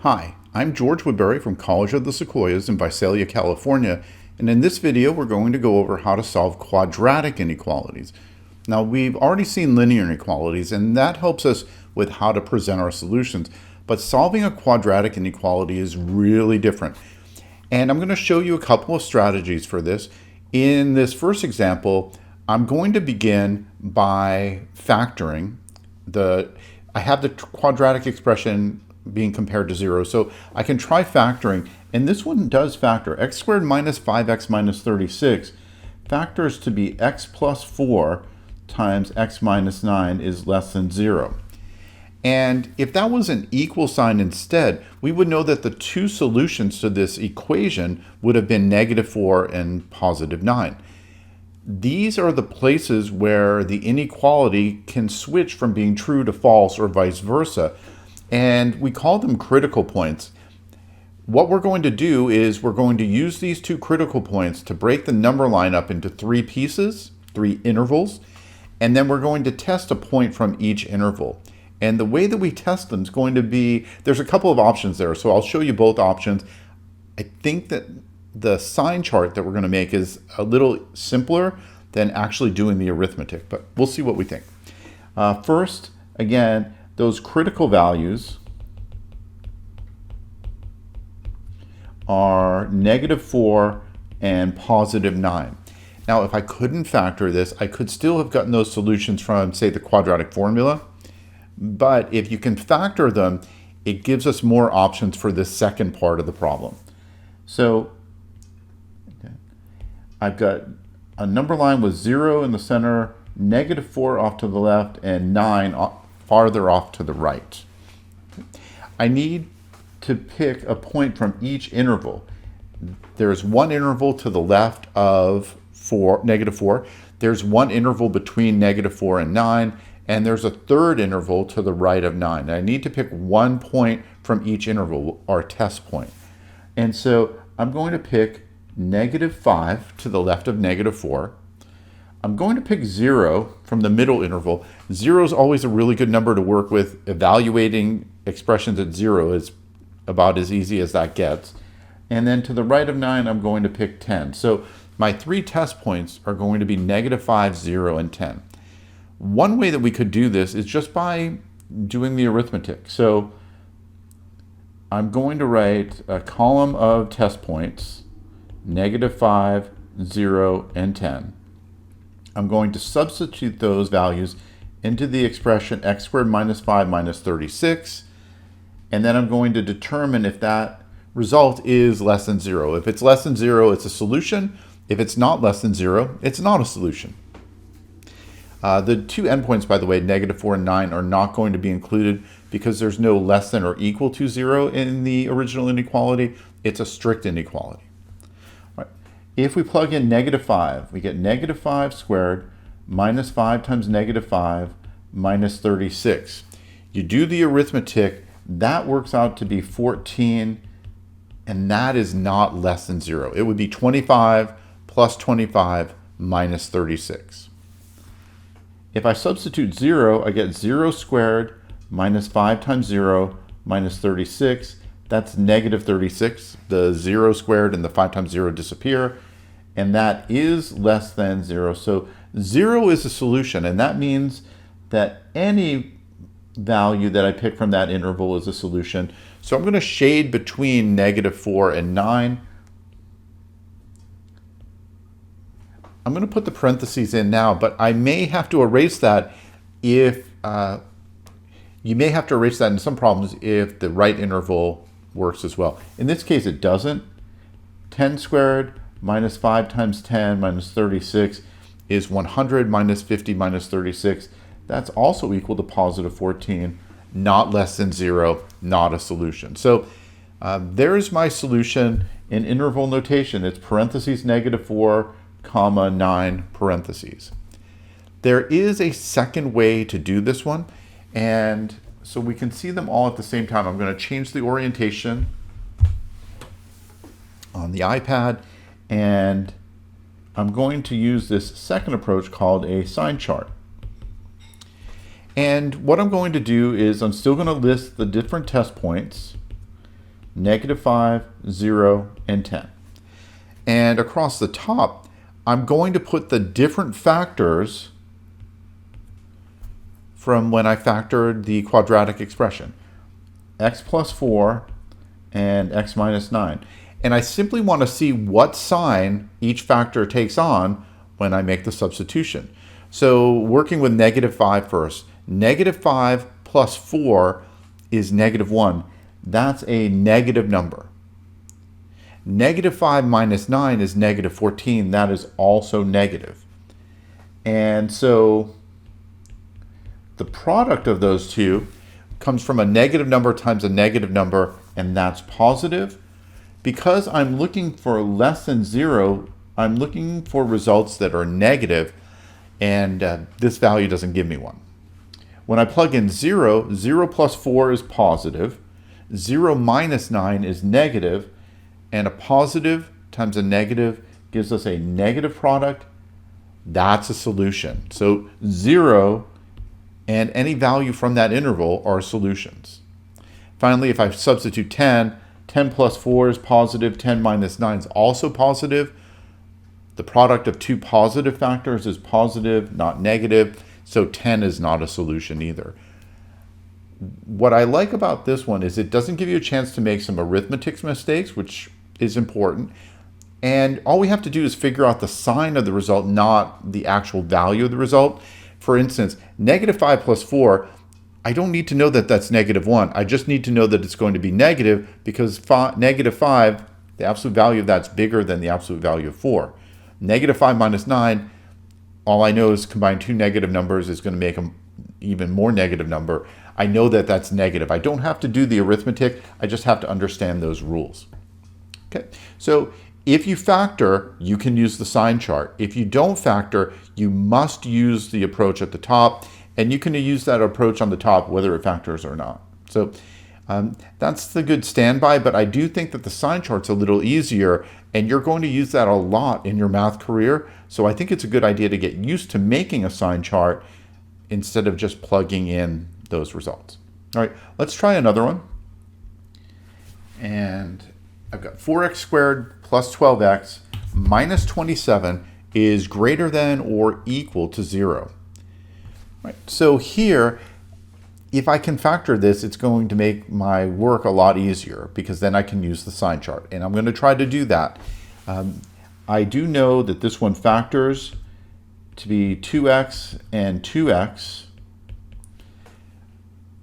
Hi, I'm George Woodbury from College of the Sequoias in Visalia, California, and in this video we're going to go over how to solve quadratic inequalities. Now we've already seen linear inequalities and that helps us with how to present our solutions, but solving a quadratic inequality is really different. And I'm going to show you a couple of strategies for this. In this first example, I'm going to begin by factoring. I have the quadratic expression being compared to 0. So I can try factoring, and this one does factor. X squared minus 5x minus 36 factors to be x plus 4 times x minus 9 is less than 0. And if that was an equal sign instead, we would know that the two solutions to this equation would have been -4 and +9. These are the places where the inequality can switch from being true to false or vice versa. And we call them critical points. What we're going to do is we're going to use these two critical points to break the number line up into 3 pieces, 3 intervals, and then we're going to test a point from each interval. And the way that we test them is going to be, there's a couple of options there, so I'll show you both options. I think that the Sine chart that we're going to make is a little simpler than actually doing the arithmetic, but we'll see what we think. First, again, those critical values are -4 and +9. Now, if I couldn't factor this, I could still have gotten those solutions from, say, the quadratic formula. But if you can factor them, it gives us more options for this second part of the problem. So I've got a number line with 0 in the center, -4 off to the left, and 9 farther off to the right. I need to pick a point from each interval. There's one interval to the left of -4. There's one interval between -4 and 9. And there's a third interval to the right of 9. And I need to pick one point from each interval, our test point. And so I'm going to pick -5 to the left of -4. I'm going to pick 0 from the middle interval. 0 is always a really good number to work with. Evaluating expressions at 0 is about as easy as that gets. And then to the right of 9, I'm going to pick 10. So my 3 test points are going to be -5, 0, and 10. One way that we could do this is just by doing the arithmetic. So I'm going to write a column of test points, -5, 0, and 10. I'm going to substitute those values into the expression x squared minus 5 minus 36, and then I'm going to determine if that result is less than 0. If it's less than 0, it's a solution. If it's not less than 0, it's not a solution. The two endpoints, by the way, -4 and 9, are not going to be included because there's no less than or equal to 0 in the original inequality. It's a strict inequality. Right. If we plug in -5, we get -5 squared minus 5 times -5 minus 36. You do the arithmetic, that works out to be 14, and that is not less than 0. It would be 25 plus 25 minus 36. If I substitute 0, I get 0 squared minus 5 times 0 minus 36. That's -36. The 0 squared and the 5 times 0 disappear, and that is less than 0. So 0 is a solution, and that means that any value that I pick from that interval is a solution. So I'm going to shade between -4 and 9. I'm going to put the parentheses in now, but I may have to erase that if you may have to erase that in some problems if the right interval works as well. In this case, it doesn't. 10 squared minus 5 times 10 minus 36 is 100 minus 50 minus 36. That's also equal to +14, not less than 0, not a solution. So there's my solution in interval notation. It's parentheses -4, comma 9 parentheses. There is a second way to do this one, and so we can see them all at the same time. I'm going to change the orientation on the iPad, and I'm going to use this second approach called a Sine chart. And what I'm going to do is I'm still going to list the different test points, -5, 0, and 10. And across the top, I'm going to put the different factors from when I factored the quadratic expression, x plus 4 and x minus 9. And I simply want to see what sign each factor takes on when I make the substitution. So working with -5 first, -5 plus 4 is -1. That's a negative number. -5 minus 9 is -14. That is also negative. And so the product of those two comes from a negative number times a negative number, and that's positive. Because I'm looking for less than 0, I'm looking for results that are negative, and this value doesn't give me one. When I plug in 0, 0 plus 4 is positive, 0 minus 9 is negative, and a positive times a negative gives us a negative product. That's a solution. So 0 and any value from that interval are solutions. Finally, if I substitute 10, 10 plus 4 is positive, 10 minus 9 is also positive. The product of two positive factors is positive, not negative, so 10 is not a solution either. What I like about this one is it doesn't give you a chance to make some arithmetic mistakes, which is important. And all we have to do is figure out the sign of the result, not the actual value of the result. For instance, -5 plus 4, I don't need to know that that's -1. I just need to know that it's going to be negative because -5, the absolute value of that's bigger than the absolute value of 4. -5 minus 9, all I know is combine two negative numbers is going to make an even more negative number. I know that that's negative. I don't have to do the arithmetic. I just have to understand those rules. Okay, so if you factor, you can use the Sine chart. If you don't factor, you must use the approach at the top, and you can use that approach on the top whether it factors or not. So that's the good standby, but I do think that the Sine chart's a little easier, and you're going to use that a lot in your math career. So I think it's a good idea to get used to making a Sine chart instead of just plugging in those results. All right, let's try another one. And I've got 4x squared plus 12x minus 27 is greater than or equal to 0. Right. So here, if I can factor this, it's going to make my work a lot easier because then I can use the Sine chart. And I'm going to try to do that. I do know that this one factors to be 2x and 2x.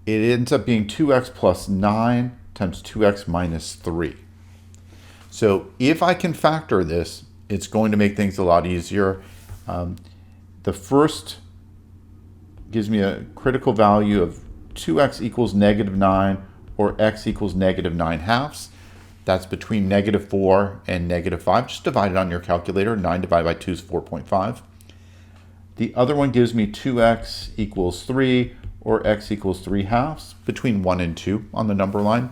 It ends up being 2x plus 9 times 2x minus 3. So if I can factor this, it's going to make things a lot easier. The first gives me a critical value of 2x equals -9 or x equals -9 halves. That's between -4 and -5. Just divide it on your calculator. 9 divided by 2 is 4.5. The other one gives me 2x equals 3 or x equals 3 halves, between 1 and 2 on the number line.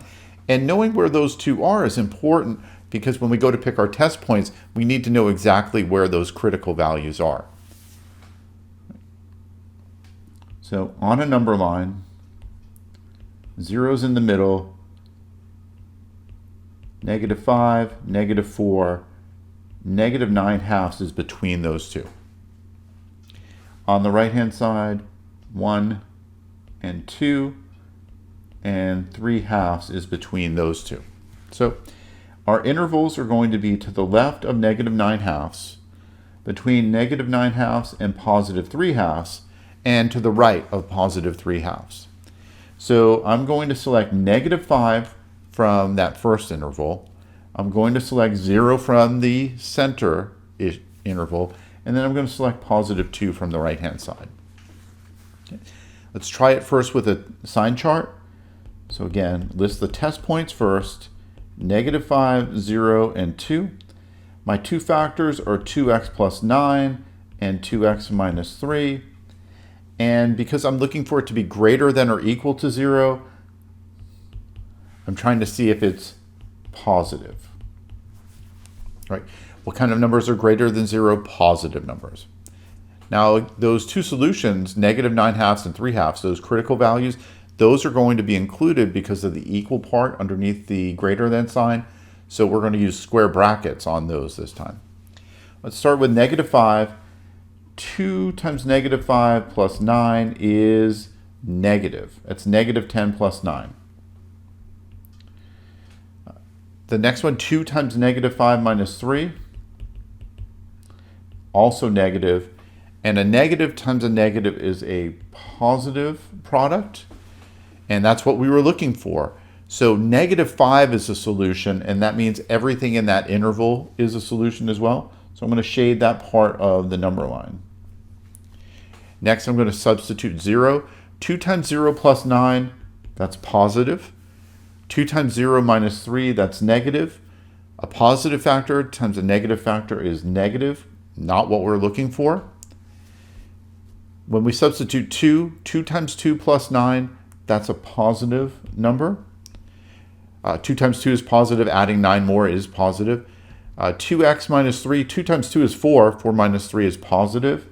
And knowing where those two are is important because when we go to pick our test points, we need to know exactly where those critical values are. So on a number line, 0's in the middle, -5, -4, -9 halves is between those two. On the right-hand side, 1 and 2, and 3 halves is between those two. So our intervals are going to be to the left of -9 halves, between -9 halves and +3 halves, and to the right of +3 halves. So I'm going to select -5 from that first interval. I'm going to select 0 from the center interval, and then I'm going to select +2 from the right-hand side. Okay. Let's try it first with a Sine chart. So again, list the test points first, -5, 0, and 2. My two factors are 2x plus 9 and 2x minus 3. And because I'm looking for it to be greater than or equal to 0, I'm trying to see if it's positive. Right? What kind of numbers are greater than 0? Positive numbers. Now, those two solutions, -9 halves and 3 halves, those critical values, those are going to be included because of the equal part underneath the greater than sign. So we're going to use square brackets on those this time. Let's start with -5. 2 times -5 plus 9 is negative. That's -10 plus 9. The next one, 2 times -5 minus 3, also negative. And a negative times a negative is a positive product. And that's what we were looking for. So -5 is a solution, and that means everything in that interval is a solution as well. So I'm going to shade that part of the number line. Next, I'm going to substitute 0. 2 times 0 plus 9, that's positive. 2 times 0 minus 3, that's negative. A positive factor times a negative factor is negative, not what we're looking for. When we substitute 2, 2 times 2 plus 9, that's a positive number. 2 times 2 is positive, adding 9 more is positive. 2x minus 3, 2 times 2 is 4, 4 minus 3 is positive.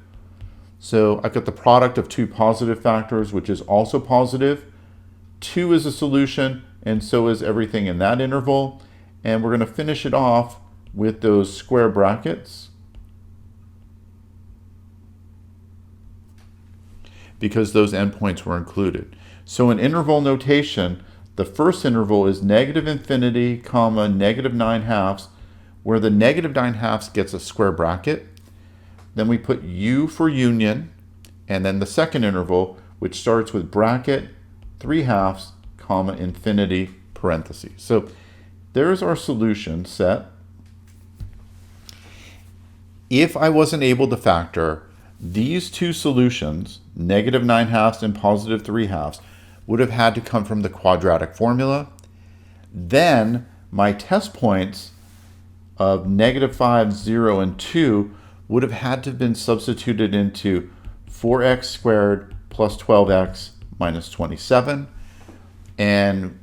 So I've got the product of two positive factors, which is also positive. 2 is a solution, and so is everything in that interval. And we're going to finish it off with those square brackets, because those endpoints were included. So in interval notation, the first interval is -infinity, comma, -9/2, where the -9/2 gets a square bracket. Then we put U for union, and then the second interval, which starts with bracket 3/2, comma, infinity, parentheses. So there's our solution set. If I wasn't able to factor, these two solutions, -9/2 and +3/2, would have had to come from the quadratic formula. Then my test points of -5, 0, and 2 would have had to have been substituted into 4x squared plus 12x minus 27. And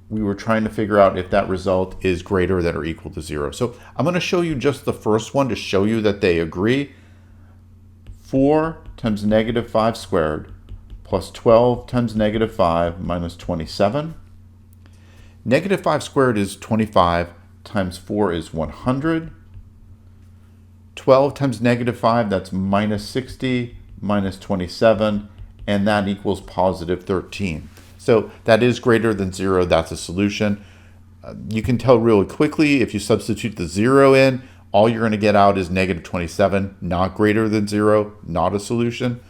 we were trying to figure out if that result is greater than or equal to 0. So I'm going to show you just the first one to show you that they agree. 4 times -5 squared plus 12 times -5 minus 27. -5 squared is 25 times 4 is 100. 12 times -5, that's minus 60 minus 27, and that equals positive 13. So that is greater than 0. That's a solution. You can tell really quickly if you substitute the 0 in, all you're going to get out is -27, not greater than 0, not a solution.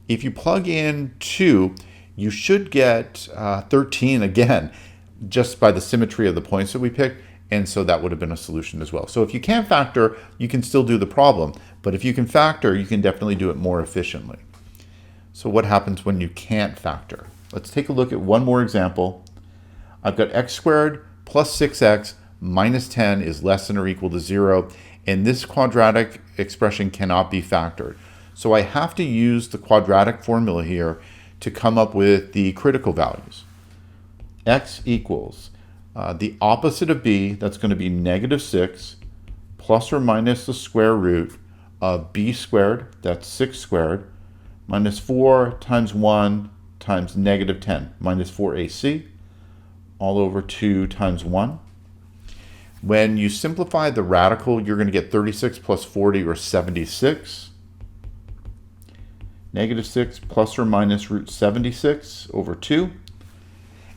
If you plug in 2, you should get 13 again, just by the symmetry of the points that we picked. And so that would have been a solution as well. So if you can't factor, you can still do the problem. But if you can factor, you can definitely do it more efficiently. So what happens when you can't factor? Let's take a look at one more example. I've got x squared plus 6x minus 10 is less than or equal to 0. And this quadratic expression cannot be factored. So I have to use the quadratic formula here to come up with the critical values. X equals the opposite of b, that's going to be -6, plus or minus the square root of b squared, that's 6 squared, minus 4 times 1 times -10, minus 4ac, all over 2 times 1. When you simplify the radical, you're going to get 36 plus 40, or 76. -6 plus or minus root 76 over 2.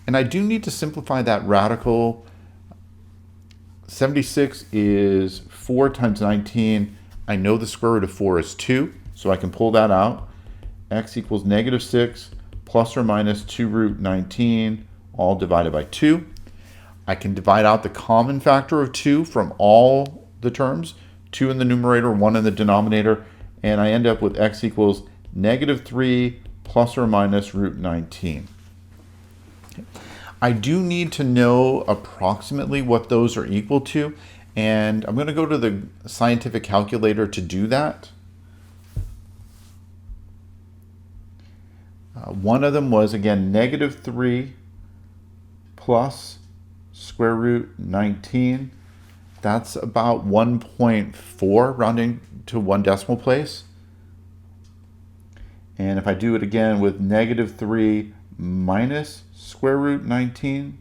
And I do need to simplify that radical. 76 is 4 times 19. I know the square root of 4 is 2, so I can pull that out. X equals -6 plus or minus 2 root 19, all divided by 2. I can divide out the common factor of 2 from all the terms, 2 in the numerator, 1 in the denominator, and I end up with x equals -3 plus or minus root 19. I do need to know approximately what those are equal to, and I'm going to go to the scientific calculator to do that. One of them was, again, -3 plus square root 19. That's about 1.4, rounding to 1 decimal place. And if I do it again with -3 minus square root 19.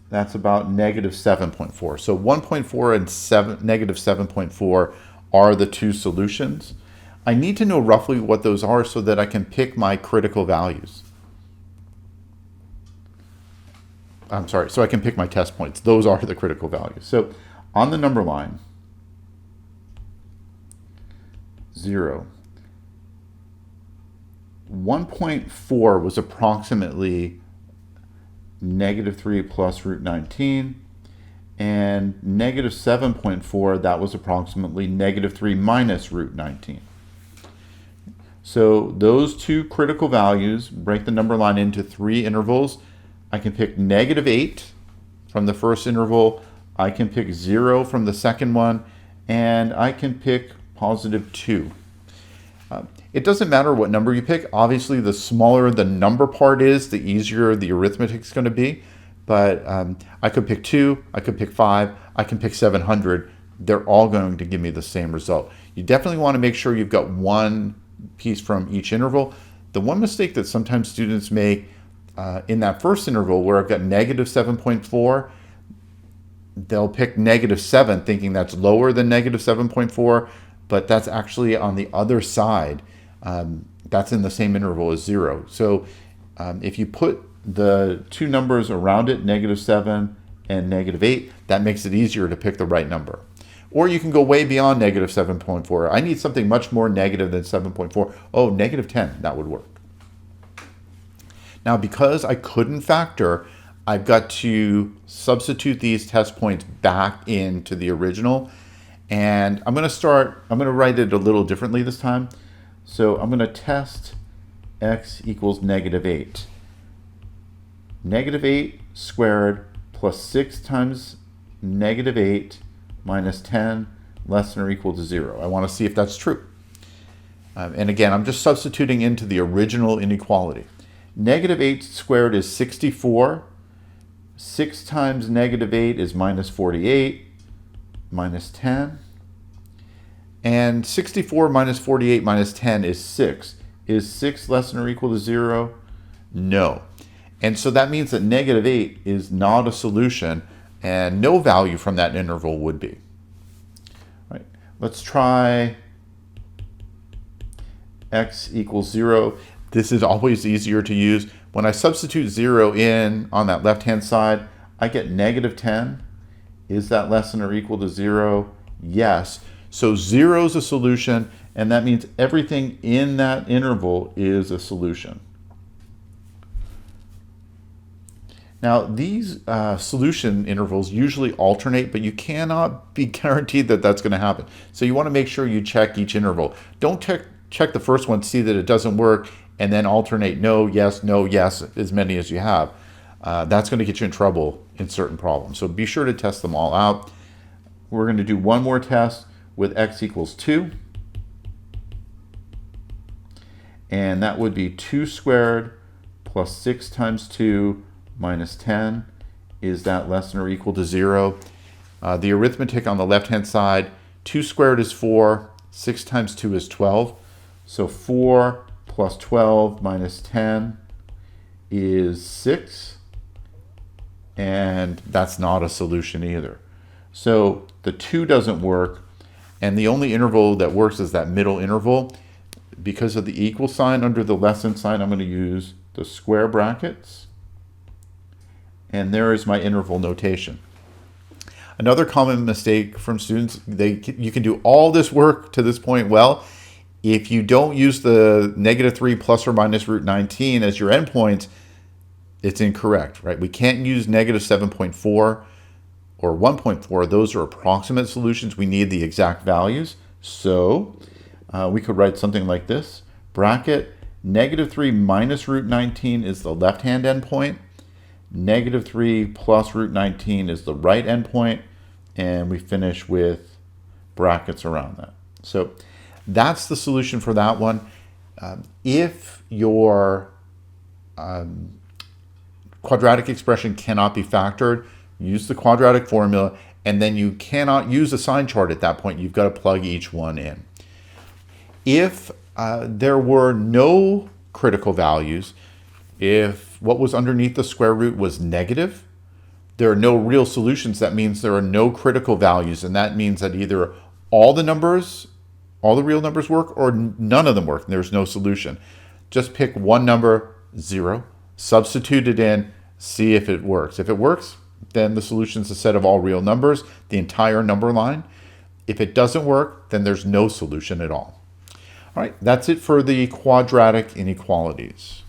That's about negative 7.4. So 1.4 and negative 7.4 are the two solutions. I need to know roughly what those are so that I can pick my critical values. I'm sorry, so I can pick my test points. Those are the critical values. So on the number line, 0. 1.4 was approximately negative 3 plus root 19, and negative 7.4, that was approximately negative 3 minus root 19. So those two critical values break the number line into 3 intervals. I can pick negative 8 from the first interval, I can pick 0 from the second one, and I can pick positive 2. It doesn't matter what number you pick. Obviously, the smaller the number part is, the easier the arithmetic is going to be. But I could pick 2, I could pick 5, I can pick 700. They're all going to give me the same result. You definitely want to make sure you've got one piece from each interval. The one mistake that sometimes students make in that first interval where I've got negative 7.4, they'll pick negative 7 thinking that's lower than negative 7.4, but that's actually on the other side. That's in the same interval as 0. So if you put the two numbers around it, negative 7 and negative 8, that makes it easier to pick the right number. Or you can go way beyond negative 7.4. I need something much more negative than 7.4. Oh, negative 10, that would work. Now, because I couldn't factor, I've got to substitute these test points back into the original. And I'm going to write it a little differently this time. So I'm going to test x equals negative 8. Negative 8 squared plus 6 times negative 8 minus 10 less than or equal to 0. I want to see if that's true. And again, I'm just substituting into the original inequality. Negative 8 squared is 64. 6 times negative 8 is minus 48 minus 10. And 64 minus 48 minus 10 is 6. Is 6 less than or equal to 0? No. And so that means that negative 8 is not a solution, and no value from that interval would be. All right. Let's try x equals 0. This is always easier to use. When I substitute 0 in on that left-hand side, I get negative 10. Is that less than or equal to 0? Yes. So 0 is a solution, and that means everything in that interval is a solution. Now, these solution intervals usually alternate, but you cannot be guaranteed that that's going to happen. So you want to make sure you check each interval. Don't check the first one, see that it doesn't work, and then alternate no, yes, as many as you have. That's going to get you in trouble in certain problems. So be sure to test them all out. We're going to do one more test with x equals 2. And that would be 2 squared plus 6 times 2 minus 10. Is that less than or equal to 0? The arithmetic on the left-hand side, 2 squared is 4, 6 times 2 is 12. So 4 plus 12 minus 10 is 6. And that's not a solution either. So the 2 doesn't work, and the only interval that works is that middle interval. Because of the equal sign under the less than sign, I'm going to use the square brackets. And there is my interval notation. Another common mistake from students, you can do all this work to this point well. If you don't use the negative 3 plus or minus root 19 as your endpoints, it's incorrect, right? We can't use negative 7.4 or 1.4. Those are approximate solutions. We need the exact values. So we could write something like this. Bracket, negative 3 minus root 19 is the left-hand endpoint. Negative 3 plus root 19 is the right endpoint. And we finish with brackets around that. So that's the solution for that one. If your quadratic expression cannot be factored, use the quadratic formula, and then you cannot use a sine chart at that point. You've got to plug each one in. If there were no critical values, If what was underneath the square root was negative, there are no real solutions. That means there are no critical values, and that means that either all the real numbers work, or none of them work, and there's no solution. Just pick one number, 0, substitute it in, see if it works. If it works, then the solution is a set of all real numbers, the entire number line. If it doesn't work, then there's no solution at all. All right, that's it for the quadratic inequalities.